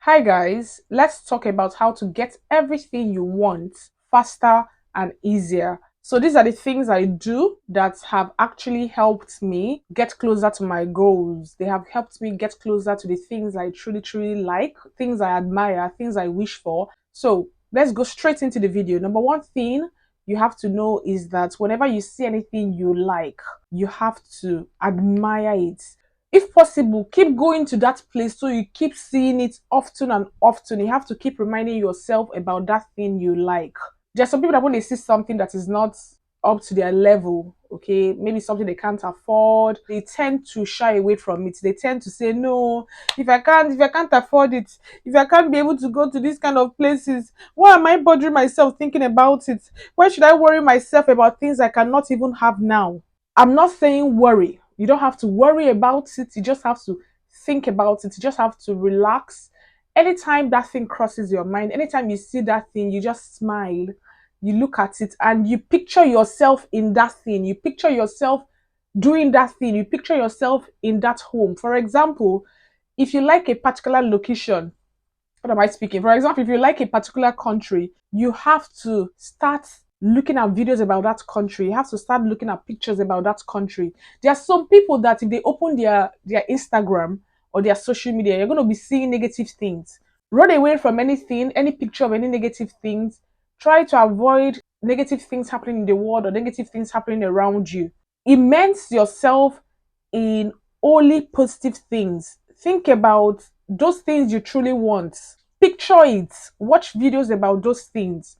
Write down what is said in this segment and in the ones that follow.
Hi guys, let's talk about how to get everything you want faster and easier. So these are the things I do that have actually helped me get closer to my goals. They have helped me get closer to the things I truly like, things I admire, things I wish for. So let's go straight into the video. Number one thing you have to know is that whenever you see anything you like, you have to admire it. If possible, keep going to that place so you keep seeing it often and often. You have to keep reminding yourself about that thing you like. There's some people that when they see something that is not up to their level, okay, maybe something they can't afford, they tend to shy away from it. They tend to say, no, if I can't afford it, if I can't be able to go to these kind of places, why am I bothering myself thinking about it? Why should I worry myself about things I cannot even have now? I'm not saying worry. You don't have to worry about it. You just have to think about it. You just have to relax. Anytime that thing crosses your mind, anytime you see that thing, you just smile. You look at it and you picture yourself in that thing. You picture yourself doing that thing. You picture yourself in that home. For example, if you like a particular location, what am I speaking? For example, if you like a particular country, you have to start looking at videos about that country. You have to start looking at pictures about that country. There are some people that if they open their Instagram or their social media, you're going to be seeing negative things. Run away from anything, any picture of any negative things. Try to avoid negative things happening in the world or negative things happening around you. Immerse yourself in only positive things. Think about those things you truly want. Picture it. Watch videos about those things.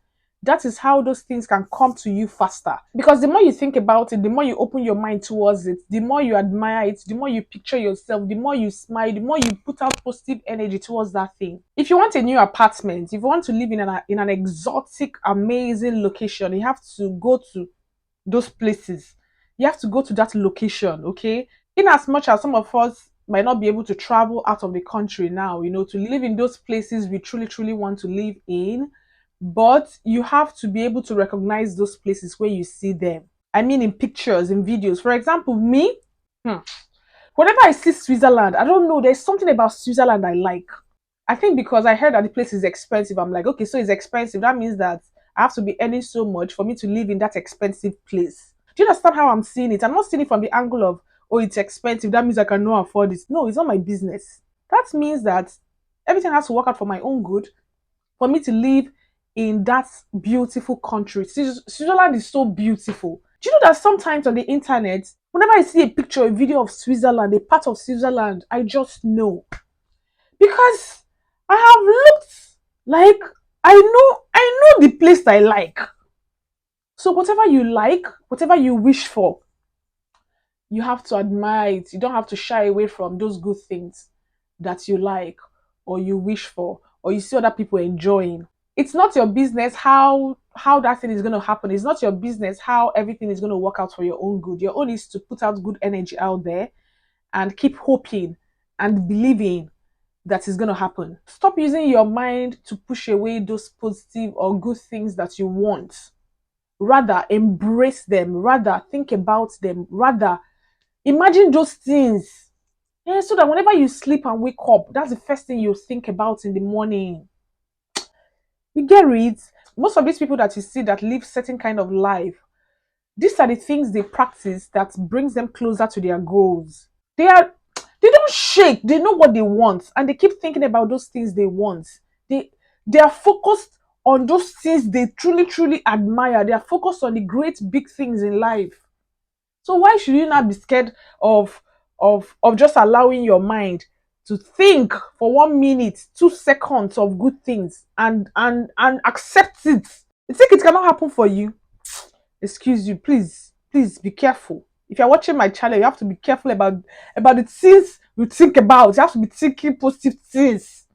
That is how those things can come to you faster. Because the more you think about it, the more you open your mind towards it, the more you admire it, the more you picture yourself, the more you smile, the more you put out positive energy towards that thing. If you want a new apartment, if you want to live in an exotic, amazing location, you have to go to those places. You have to go to that location, okay? In as much as some of us might not be able to travel out of the country now, to live in those places we truly want to live in, but you have to be able to recognize those places when you see them. I mean, in pictures, in videos. For example, me, hmm, whenever I see Switzerland, I don't know, there's something about Switzerland I like. I think because I heard that the place is expensive, I'm like, okay, so it's expensive. That means that I have to be earning so much for me to live in that expensive place. Do you understand how I'm seeing it? I'm not seeing it from the angle of, oh, it's expensive. That means I cannot afford it. No, it's not my business. That means that everything has to work out for my own good for me to live in that beautiful country. Switzerland is so beautiful. Do you know that sometimes on the internet, whenever I see a picture, a video of Switzerland, a part of Switzerland, I just know because I have looked like I know the place I like. So whatever you like, whatever you wish for, you have to admire it. You don't have to shy away from those good things that you like or you wish for or you see other people enjoying. It's not your business how that thing is going to happen. It's not your business how everything is going to work out for your own good. Your own is to put out good energy out there and keep hoping and believing that is going to happen. Stop using your mind to push away those positive or good things that you want. Rather, embrace them. Rather, think about them. Rather, imagine those things. Yeah, so that whenever you sleep and wake up, that's the first thing you think about in the morning. You get it? Most of these people that you see that live certain kind of life, these are the things they practice that brings them closer to their goals. They don't shake. They know what they want, and they keep thinking about those things they want. They are focused on those things they truly admire. They are focused on the great big things in life. So why should you not be scared of just allowing your mind to think for 1 minute, 2 seconds of good things and accept it? You think it cannot happen for you? Excuse you, please be careful. If you're watching my channel, you have to be careful about the things you think about. You have to be thinking positive things.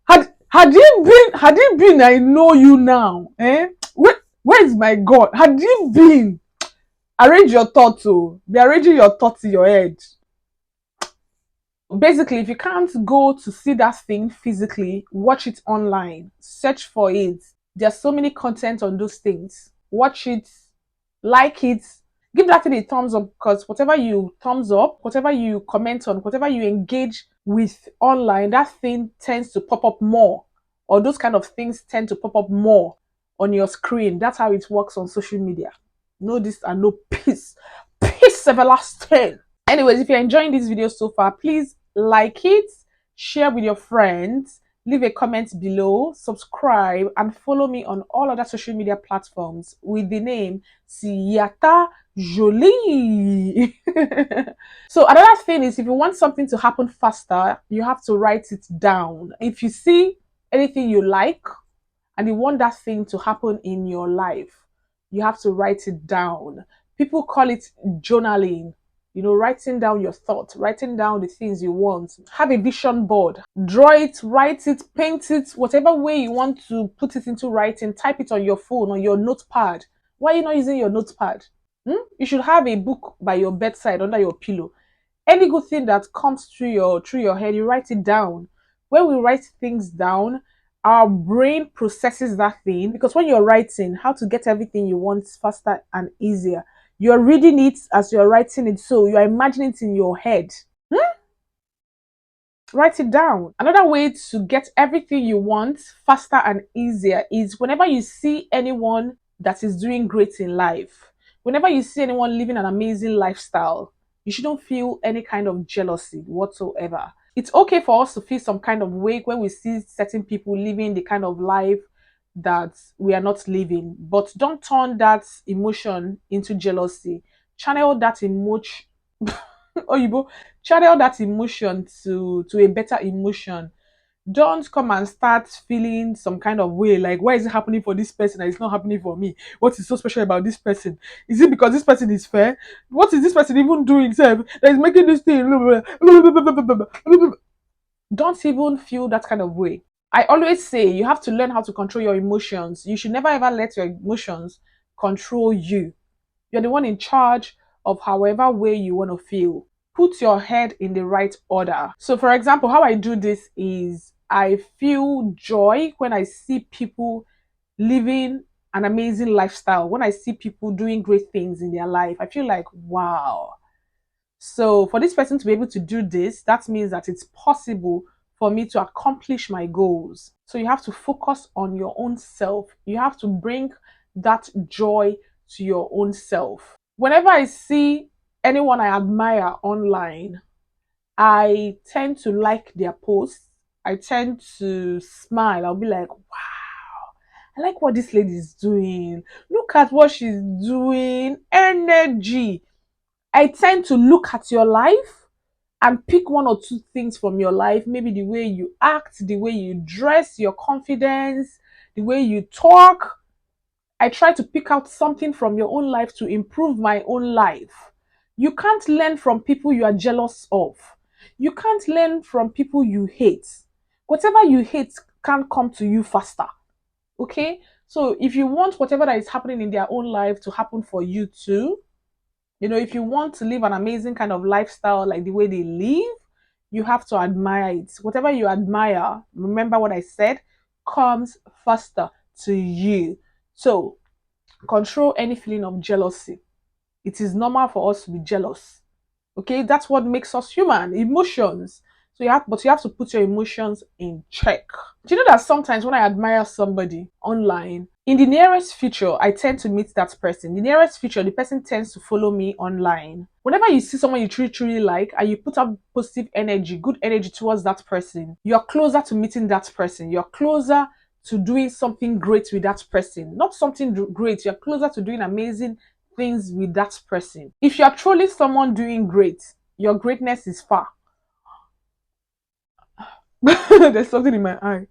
Had you been I know you now, where is my God? Had you been, arrange your thoughts, be arranging your thoughts in your head. Basically, if you can't go to see that thing physically, watch it online, search for it. There's so many content on those things. Watch it, like it, give that thing a thumbs up, because whatever you thumbs up, whatever you comment on, whatever you engage with online, that thing tends to pop up more, or those kind of things tend to pop up more on your screen. That's how it works on social media. No this and no peace. Peace everlasting. Anyways, if you're enjoying this video so far, please like it, share with your friends, leave a comment below, subscribe, and follow me on all other social media platforms with the name Siata Jolie. So another thing is, if you want something to happen faster, you have to write it down. If you see anything you like and you want that thing to happen in your life, you have to write it down. People call it journaling. You know, writing down your thoughts, writing down the things you want. Have a vision board. Draw it, write it, paint it, whatever way you want to put it into writing. Type it on your phone, on your notepad. Why are you not using your notepad? You should have a book by your bedside under your pillow. Any good thing that comes through your head, you write it down. When we write things down, our brain processes that thing, because when you're writing how to get everything you want faster and easier, you're reading it as you're writing it, so you're imagining it in your head. Write it down. Another way to get everything you want faster and easier is whenever you see anyone that is doing great in life, whenever you see anyone living an amazing lifestyle, you shouldn't feel any kind of jealousy whatsoever. It's okay for us to feel some kind of way when we see certain people living the kind of life that we are not living, but don't turn that emotion into jealousy. Channel that emotion. Oyibo, channel that emotion to a better emotion. Don't come and start feeling some kind of way like, why is it happening for this person and it's not happening for me? What is so special about this person? Is it because this person is fair? What is this person even doing self that is making this thing? Don't even feel that kind of way. I always say you have to learn how to control your emotions. You should never ever let your emotions control you. You're the one in charge of however way you want to feel. Put your head in the right order. So, for example, how I do this is I feel joy when I see people living an amazing lifestyle. When I see people doing great things in their life, I feel like, wow. So, for this person to be able to do this, that means that it's possible for me to accomplish my goals. So, you have to focus on your own self. You have to bring that joy to your own self. Whenever I see anyone I admire online, I tend to like their posts. I tend to smile. I'll be like, wow, I like what this lady is doing. Look at what she's doing. Energy. I tend to look at your life and pick one or two things from your life. Maybe the way you act, the way you dress, your confidence, the way you talk. I try to pick out something from your own life to improve my own life. You can't learn from people you are jealous of. You can't learn from people you hate. Whatever you hate can't come to you faster. Okay? So if you want whatever that is happening in their own life to happen for you too, if you want to live an amazing kind of lifestyle like the way they live, you have to admire it. Whatever you admire, remember what I said, comes faster to you. So control any feeling of jealousy. It is normal for us to be jealous. Okay, that's what makes us human. Emotions. But you have to put your emotions in check. Do you know that sometimes when I admire somebody online, in the nearest future, I tend to meet that person. The nearest future, the person tends to follow me online. Whenever you see someone you truly, truly like and you put up positive energy, good energy towards that person, you're closer to meeting that person. You're closer to doing something great with that person. Not something great, you're closer to doing amazing things with that person. If you're trolling someone doing great, your greatness is far. There's something in my eye.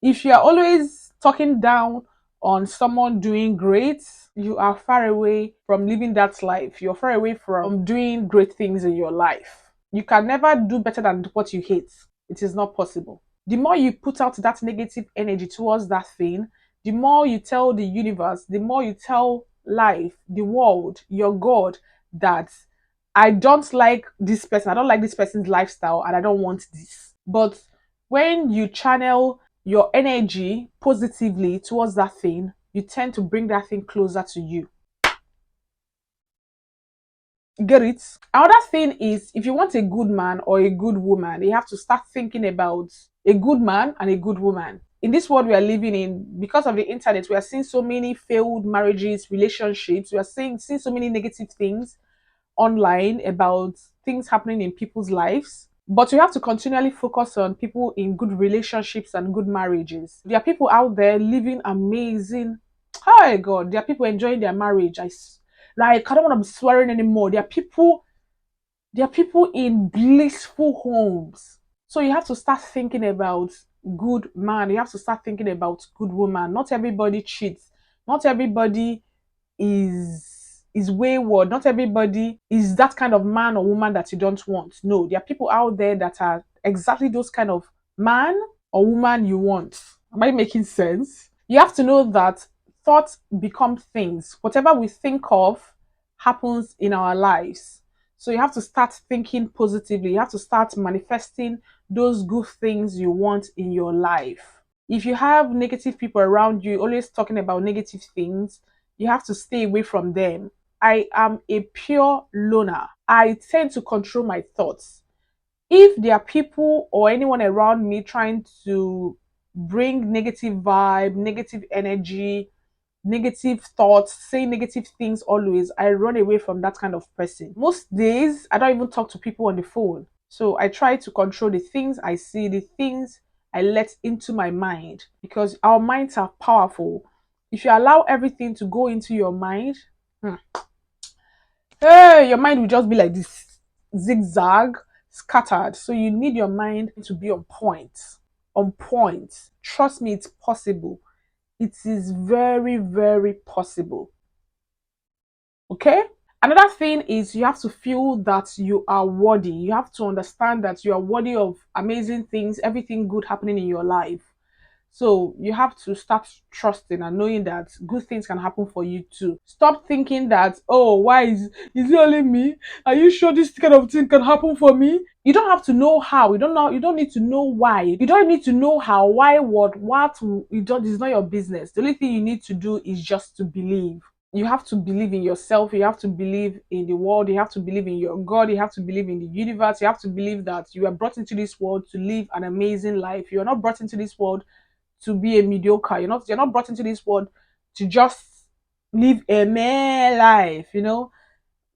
If you are always talking down on someone doing great, you are far away from living that life. You're far away from doing great things in your life. You can never do better than what you hate. It is not possible. The more you put out that negative energy towards that thing, the more you tell the universe, the more you tell life, the world, your God, that I don't like this person, I don't like this person's lifestyle, and I don't want this. But when you channel your energy positively towards that thing, you tend to bring that thing closer to you. Get it? Another thing is, if you want a good man or a good woman, you have to start thinking about a good man and a good woman. In this world we are living in, because of the internet, we are seeing so many failed marriages, relationships. We are seeing so many negative things online about things happening in people's lives. But we have to continually focus on people in good relationships and good marriages. There are people out there living amazing. Hi God, there are people enjoying their marriage. Like, I don't want to be swearing anymore. There are people in blissful homes. So you have to start thinking about good man. You have to start thinking about good woman. Not everybody cheats. Not everybody is wayward. Not everybody is that kind of man or woman that you don't want. No, there are people out there that are exactly those kind of man or woman you want. Am I making sense? You have to know that thoughts become things. Whatever we think of happens in our lives. So you have to start thinking positively. You have to start manifesting those good things you want in your life. If you have negative people around you always talking about negative things, you have to stay away from them. I am a pure loner. I tend to control my thoughts. If there are people or anyone around me trying to bring negative vibe, negative energy, negative thoughts, saying negative things always, I run away from that kind of person. Most days, I don't even talk to people on the phone. So I try to control the things I see, the things I let into my mind, because our minds are powerful. If you allow everything to go into your mind, hmm, hey, your mind will just be like this zigzag, scattered. So you need your mind to be on point. On point. Trust me, it's possible. It is very, very possible. Okay? Another thing is you have to feel that you are worthy. You have to understand that you are worthy of amazing things, everything good happening in your life. So you have to start trusting and knowing that good things can happen for you too. Stop thinking that, oh, why is it only me? Are you sure this kind of thing can happen for me? You don't have to know how. You don't need to know why. You don't need to know how, why, what. You don't. It's not your business. The only thing you need to do is just to believe. You have to believe in yourself. You have to believe in the world. You have to believe in your God. You have to believe in the universe. You have to believe that you are brought into this world to live an amazing life. You are not brought into this world to be a mediocre. You're not brought into this world to just live a mere life,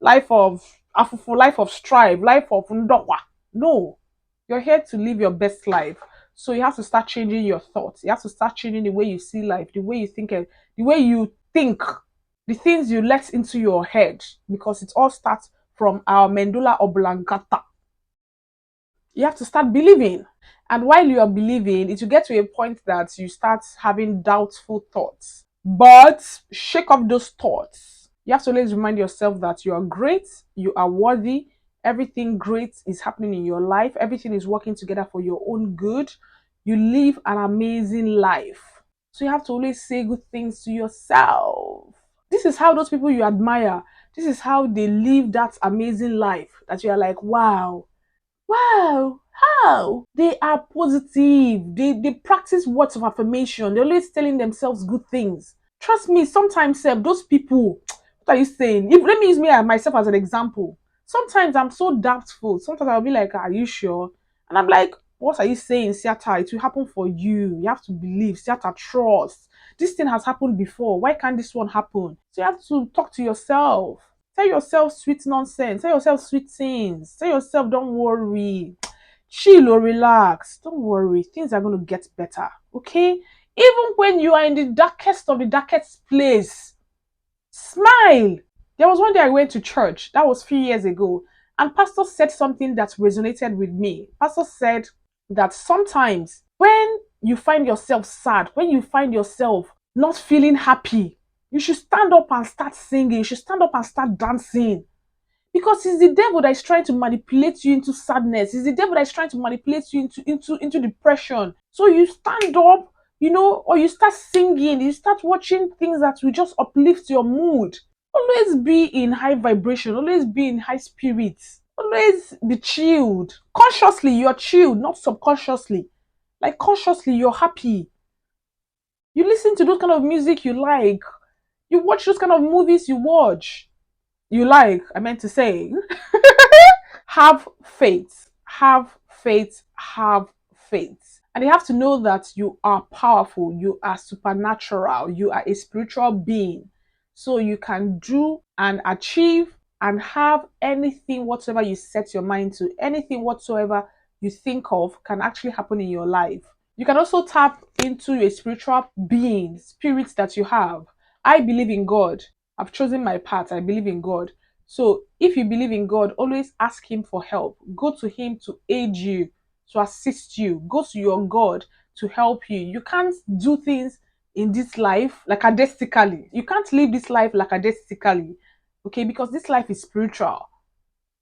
life of afufu, life of strive, life of ndokwa. No, you're here to live your best life. So you have to start changing your thoughts. You have to start changing the way you see life, the way you think, the way you think, the things you let into your head, because it all starts from our medulla oblongata. You have to start believing. And while you are believing, it will get to a point that you start having doubtful thoughts. But shake off those thoughts. You have to always remind yourself that you are great, you are worthy, everything great is happening in your life, everything is working together for your own good. You live an amazing life. So you have to always say good things to yourself. This is how those people you admire, this is how they live that amazing life that you are like, wow, wow, how? They are positive. They practice words of affirmation. They're always telling themselves good things. Trust me, sometimes those people, what are you saying? Let me use me and myself as an example. Sometimes I'm so doubtful. Sometimes I'll be like, are you sure? And I'm like, what are you saying, Siata? It will happen for you. You have to believe. Siata, trust. This thing has happened before. Why can't this one happen? So you have to talk to yourself. Tell yourself sweet nonsense. Tell yourself sweet things. Tell yourself, don't worry. Chill or relax. Don't worry. Things are going to get better. Okay? Even when you are in the darkest of the darkest place, smile. There was one day I went to church. That was a few years ago. And Pastor said something that resonated with me. Pastor said that sometimes when you find yourself sad, when you find yourself not feeling happy, you should stand up and start singing. You should stand up and start dancing. Because it's the devil that is trying to manipulate you into sadness. It's the devil that is trying to manipulate you into depression. So you stand up, or you start singing, you start watching things that will just uplift your mood. Always be in high vibration, always be in high spirits, always be chilled. Consciously, you're chilled, not subconsciously. Like consciously, you're happy. You listen to those kind of music you like. You watch those kind of movies you watch. You like, I meant to say, have faith, have faith, have faith. And you have to know that you are powerful, you are supernatural, you are a spiritual being. So you can do and achieve and have anything whatsoever you set your mind to, anything whatsoever you think of can actually happen in your life. You can also tap into your spiritual being, spirits that you have. I believe in God. I've chosen my path. I believe in God. So if you believe in God, always ask Him for help. Go to Him to aid you, to assist you. Go to your God to help you. You can't do things in this life lackadaisically. You can't live this life lackadaisically. Okay, because this life is spiritual.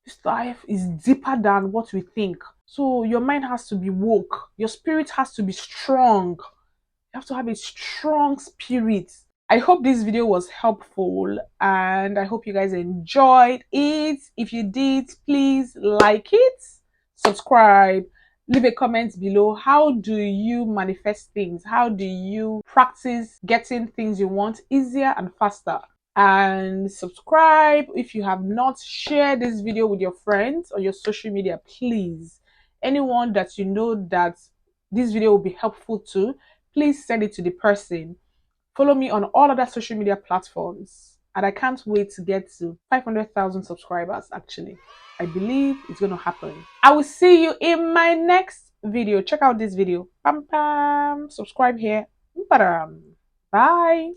This life is deeper than what we think. So your mind has to be woke. Your spirit has to be strong. You have to have a strong spirit. I hope this video was helpful and I hope you guys enjoyed it. If you did, please like it, subscribe, leave a comment below. How do you manifest things? How do you practice getting things you want easier and faster? And subscribe if you have not shared this video with your friends or your social media, please. Anyone that you know that this video will be helpful to, please send it to the person. Follow me on all other social media platforms. And I can't wait to get to 500,000 subscribers, actually. I believe it's going to happen. I will see you in my next video. Check out this video. Bam, bam. Subscribe here. Bye.